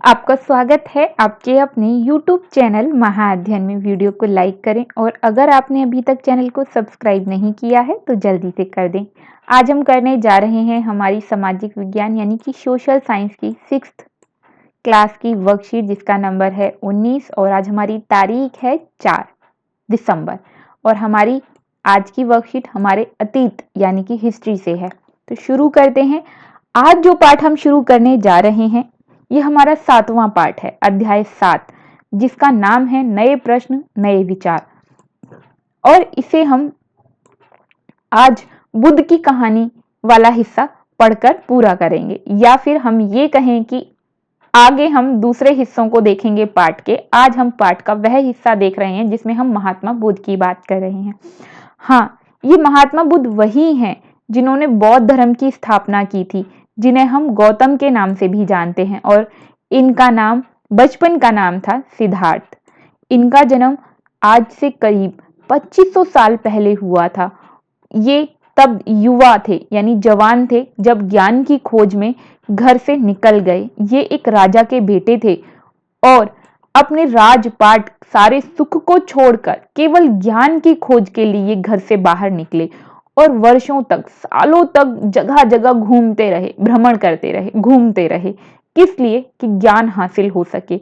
आपका स्वागत है आपके अपने YouTube चैनल महाअध्ययन में। वीडियो को लाइक करें और अगर आपने अभी तक चैनल को सब्सक्राइब नहीं किया है तो जल्दी से कर दें। आज हम करने जा रहे हैं हमारी सामाजिक विज्ञान यानी कि सोशल साइंस की 6th क्लास की वर्कशीट, जिसका नंबर है 19 और आज हमारी तारीख है 4 दिसंबर। और हमारी आज की वर्कशीट हमारे अतीत यानी कि हिस्ट्री से है। तो शुरू करते हैं। आज जो पाठ हम शुरू करने जा रहे हैं ये हमारा 7वां पाठ है, अध्याय 7, जिसका नाम है नए प्रश्न नए विचार। और इसे हम आज बुद्ध की कहानी वाला हिस्सा पढ़कर पूरा करेंगे, या फिर हम ये कहें कि आगे हम दूसरे हिस्सों को देखेंगे पाठ के। आज हम पाठ का वह हिस्सा देख रहे हैं जिसमें हम महात्मा बुद्ध की बात कर रहे हैं। हाँ, ये महात्मा बुद्ध वही हैं जिन्होंने बौद्ध धर्म की स्थापना की थी, जिन्हें हम गौतम के नाम से भी जानते हैं। और इनका नाम बचपन का नाम था सिद्धार्थ। इनका जन्म आज से करीब 2500 साल पहले हुआ था। ये तब युवा थे यानी जवान थे जब ज्ञान की खोज में घर से निकल गए। ये एक राजा के बेटे थे और अपने राजपाट सारे सुख को छोड़कर केवल ज्ञान की खोज के लिए घर से बाहर निकले और वर्षों तक, सालों तक जगह जगह घूमते रहे, भ्रमण करते रहे, घूमते रहे। किस लिए? कि ज्ञान हासिल हो सके।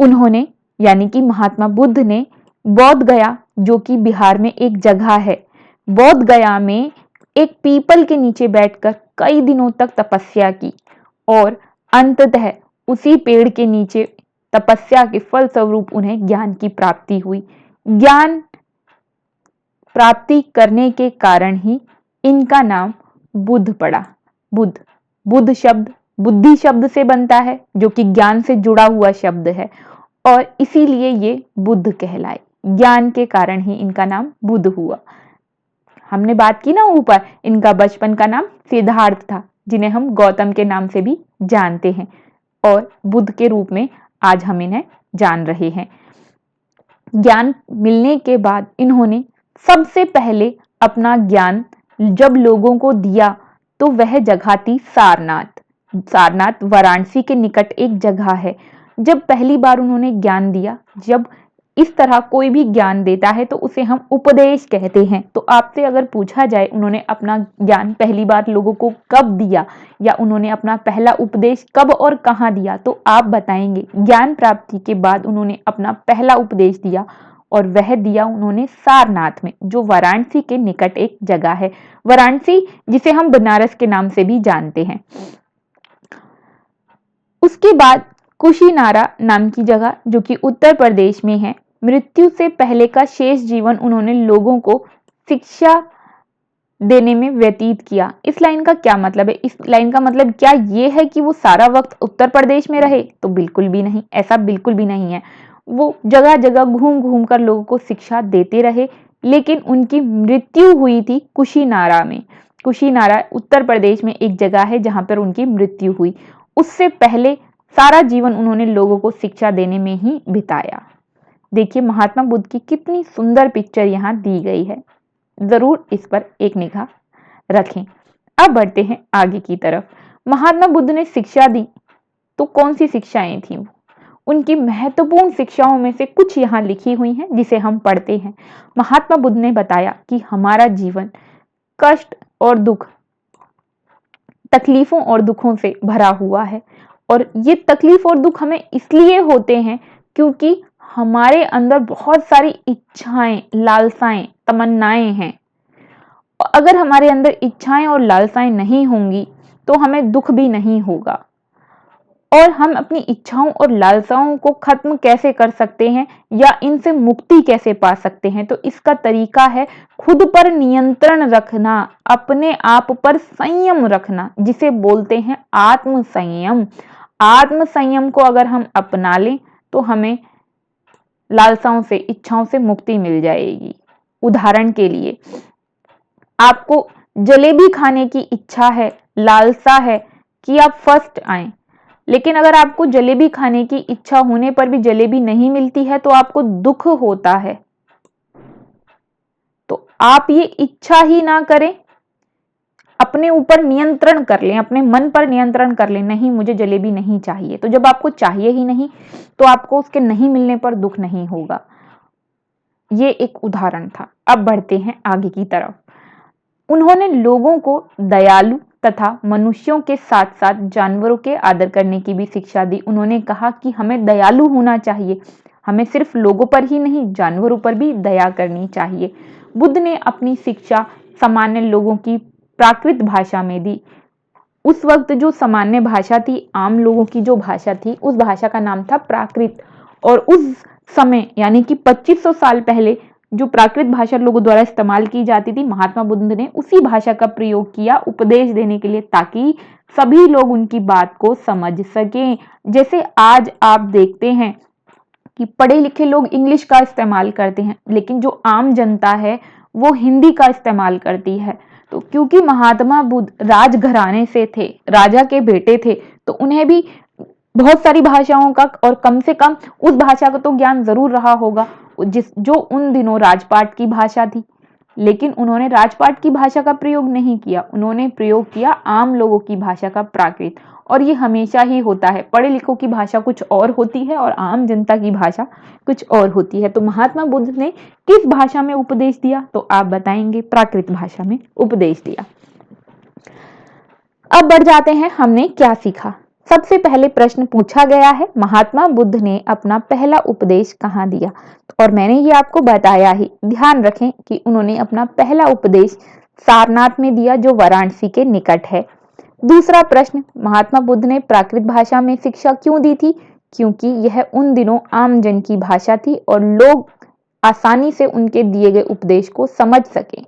उन्होंने यानी कि महात्मा बुद्ध ने बोध गया, जो कि बिहार में एक जगह है, बोध गया में एक पीपल के नीचे बैठकर कई दिनों तक तपस्या की और अंततः उसी पेड़ के नीचे तपस्या के फल स्वरूप उन्हें ज्ञान की प्राप्ति हुई। ज्ञान प्राप्ति करने के कारण ही इनका नाम बुद्ध पड़ा। बुद्ध, बुद्ध शब्द बुद्धि शब्द से बनता है, जो कि ज्ञान से जुड़ा हुआ शब्द है, और इसीलिए ये बुद्ध कहलाए। ज्ञान के कारण ही इनका नाम बुद्ध हुआ। हमने बात की ना ऊपर, इनका बचपन का नाम सिद्धार्थ था, जिन्हें हम गौतम के नाम से भी जानते हैं, और बुद्ध के रूप में आज हम इन्हें जान रहे हैं। ज्ञान मिलने के बाद इन्होंने सबसे पहले अपना ज्ञान जब लोगों को दिया तो वह जगह थी सारनाथ। सारनाथ वाराणसी के निकट एक जगह है। जब पहली बार उन्होंने ज्ञान दिया, जब इस तरह कोई भी ज्ञान देता है तो उसे हम उपदेश कहते हैं। तो आपसे अगर पूछा जाए उन्होंने अपना ज्ञान पहली बार लोगों को कब दिया या उन्होंने अपना पहला उपदेश कब और कहाँ दिया, तो आप बताएंगे ज्ञान प्राप्ति के बाद उन्होंने अपना पहला उपदेश दिया, और वह दिया उन्होंने सारनाथ में, जो वाराणसी के निकट एक जगह है। वाराणसी, जिसे हम बनारस के नाम से भी जानते हैं। उसके बाद कुशीनारा नाम की जगह, जो कि उत्तर प्रदेश में है, मृत्यु से पहले का शेष जीवन उन्होंने लोगों को शिक्षा देने में व्यतीत किया। इस लाइन का क्या मतलब है? इस लाइन का मतलब क्या ये है कि वो सारा वक्त उत्तर प्रदेश में रहे? तो बिल्कुल भी नहीं, ऐसा बिल्कुल भी नहीं है। वो जगह जगह घूम घूम कर लोगों को शिक्षा देते रहे, लेकिन उनकी मृत्यु हुई थी कुशीनारा में। कुशीनारा उत्तर प्रदेश में एक जगह है जहां पर उनकी मृत्यु हुई। उससे पहले सारा जीवन उन्होंने लोगों को शिक्षा देने में ही बिताया। देखिए महात्मा बुद्ध की कितनी सुंदर पिक्चर यहाँ दी गई है, जरूर इस पर एक निगाह रखें। अब बढ़ते हैं आगे की तरफ। महात्मा बुद्ध ने शिक्षा दी, तो कौन सी शिक्षाएं थी? उनकी महत्वपूर्ण शिक्षाओं में से कुछ यहाँ लिखी हुई हैं, जिसे हम पढ़ते हैं। महात्मा बुद्ध ने बताया कि हमारा जीवन कष्ट और दुख, तकलीफों और दुखों से भरा हुआ है, और ये तकलीफ और दुख हमें इसलिए होते हैं क्योंकि हमारे अंदर बहुत सारी इच्छाएं, लालसाएं, तमन्नाएं हैं। अगर हमारे अंदर इच्छाएं और लालसाएं नहीं होंगी तो हमें दुख भी नहीं होगा। और हम अपनी इच्छाओं और लालसाओं को खत्म कैसे कर सकते हैं या इनसे मुक्ति कैसे पा सकते हैं? तो इसका तरीका है खुद पर नियंत्रण रखना, अपने आप पर संयम रखना, जिसे बोलते हैं आत्म संयम। आत्म संयम को अगर हम अपना लें तो हमें लालसाओं से, इच्छाओं से मुक्ति मिल जाएगी। उदाहरण के लिए, आपको जलेबी खाने की इच्छा है, लालसा है कि आप फर्स्ट आए, लेकिन अगर आपको जलेबी खाने की इच्छा होने पर भी जलेबी नहीं मिलती है तो आपको दुख होता है। तो आप ये इच्छा ही ना करें, अपने ऊपर नियंत्रण कर लें, अपने मन पर नियंत्रण कर लें, नहीं मुझे जलेबी नहीं चाहिए। तो जब आपको चाहिए ही नहीं तो आपको उसके नहीं मिलने पर दुख नहीं होगा। ये एक उदाहरण था। अब बढ़ते हैं आगे की तरफ। उन्होंने लोगों को दयालु तथा मनुष्यों के साथ साथ जानवरों के आदर करने की भी शिक्षा दी। उन्होंने कहा कि हमें दयालु होना चाहिए, हमें सिर्फ लोगों पर ही नहीं जानवरों पर भी दया करनी चाहिए। बुद्ध ने अपनी शिक्षा सामान्य लोगों की प्राकृत भाषा में दी। उस वक्त जो सामान्य भाषा थी, आम लोगों की जो भाषा थी, उस भाषा का नाम था प्राकृत। और उस समय यानी कि 2500 साल पहले जो प्राकृत भाषा लोगों द्वारा इस्तेमाल की जाती थी, महात्मा बुद्ध ने उसी भाषा का प्रयोग किया उपदेश देने के लिए, ताकि सभी लोग उनकी बात को समझ सकें। जैसे आज आप देखते हैं कि पढ़े लिखे लोग इंग्लिश का इस्तेमाल करते हैं, लेकिन जो आम जनता है वो हिंदी का इस्तेमाल करती है। तो क्योंकि महात्मा बुद्ध राजघराने से थे, राजा के बेटे थे, तो उन्हें भी बहुत सारी भाषाओं का और कम से कम उस भाषा का तो ज्ञान जरूर रहा होगा जो उन दिनों राजपाट की भाषा थी। लेकिन उन्होंने राजपाट की भाषा का प्रयोग नहीं किया, उन्होंने प्रयोग किया आम लोगों की भाषा का, प्राकृत। और ये हमेशा ही होता है, पढ़े लिखों की भाषा कुछ और होती है और आम जनता की भाषा कुछ और होती है। तो महात्मा बुद्ध ने किस भाषा में उपदेश दिया? तो आप बताएंगे प्राकृत भाषा में उपदेश दिया। अब बढ़ जाते हैं, हमने क्या सीखा। सबसे पहले प्रश्न पूछा गया है, महात्मा बुद्ध ने अपना पहला उपदेश कहाँ दिया? और मैंने ये आपको बताया ही। ध्यान रखें कि उन्होंने अपना पहला उपदेश सारनाथ में दिया, जो वाराणसी के निकट है। दूसरा प्रश्न, महात्मा बुद्ध ने प्राकृत भाषा में शिक्षा क्यों दी थी? क्योंकि यह उन दिनों आम जन की भाषा थी और लोग आसानी से उनके दिए गए उपदेश को समझ सकें।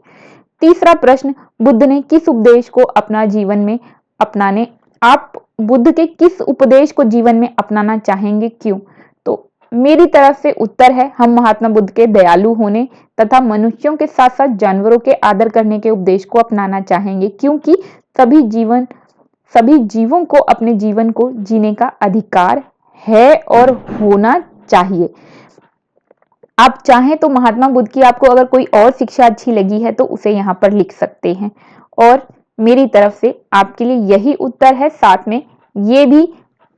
तीसरा प्रश्न, बुद्ध ने किस उपदेश को अपना जीवन में अपनाने आप बुद्ध के किस उपदेश को जीवन में अपनाना चाहेंगे, क्यों? तो मेरी तरफ से उत्तर है, हम महात्मा बुद्ध के दयालु होने तथा मनुष्यों के साथ साथ जानवरों के आदर करने के उपदेश को अपनाना चाहेंगे, क्योंकि सभी जीवों को अपने जीवन को जीने का अधिकार है और होना चाहिए। आप चाहें तो महात्मा बुद्ध की आपको अगर कोई और शिक्षा अच्छी लगी है तो उसे यहाँ पर लिख सकते हैं। और मेरी तरफ से आपके लिए यही उत्तर है। साथ में ये भी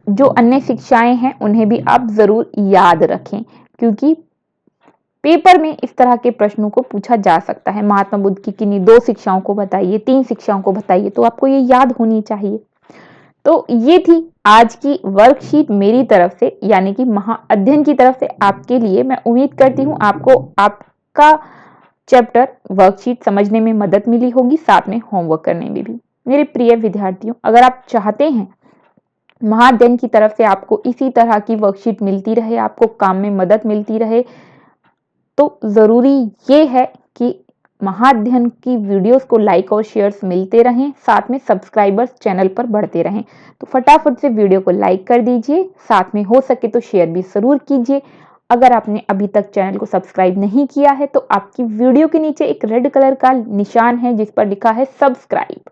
जो अन्य शिक्षाएं हैं उन्हें भी आप जरूर याद रखें, क्योंकि पेपर में इस तरह के प्रश्नों को पूछा जा सकता है। महात्मा बुद्ध की किन्हीं 2 शिक्षाओं को बताइए, 3 शिक्षाओं को बताइए, तो आपको ये याद होनी चाहिए। तो ये थी आज की वर्कशीट मेरी तरफ से, यानी कि महाअध्ययन की तरफ से आपके लिए। मैं उम्मीद करती हूँ आपको आपका चैप्टर वर्कशीट समझने में मदद मिली होगी, साथ में होमवर्क करने में भी। मेरे प्रिय विद्यार्थियों, अगर आप चाहते हैं महाअध्ययन की तरफ से आपको इसी तरह की वर्कशीट मिलती रहे, आपको काम में मदद मिलती रहे, तो जरूरी ये है कि महाअध्ययन की वीडियोस को लाइक और शेयर्स मिलते रहें, साथ में सब्सक्राइबर्स चैनल पर बढ़ते रहें। तो फटाफट से वीडियो को लाइक कर दीजिए, साथ में हो सके तो शेयर भी जरूर कीजिए। अगर आपने अभी तक चैनल को सब्सक्राइब नहीं किया है तो आपकी वीडियो के नीचे एक रेड कलर का निशान है जिस पर लिखा है सब्सक्राइब,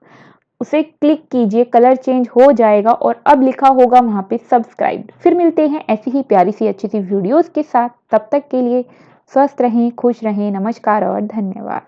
उसे क्लिक कीजिए, कलर चेंज हो जाएगा और अब लिखा होगा वहां पे सब्सक्राइब। फिर मिलते हैं ऐसी ही प्यारी सी अच्छी सी वीडियोस के साथ। तब तक के लिए स्वस्थ रहें, खुश रहें, नमस्कार और धन्यवाद।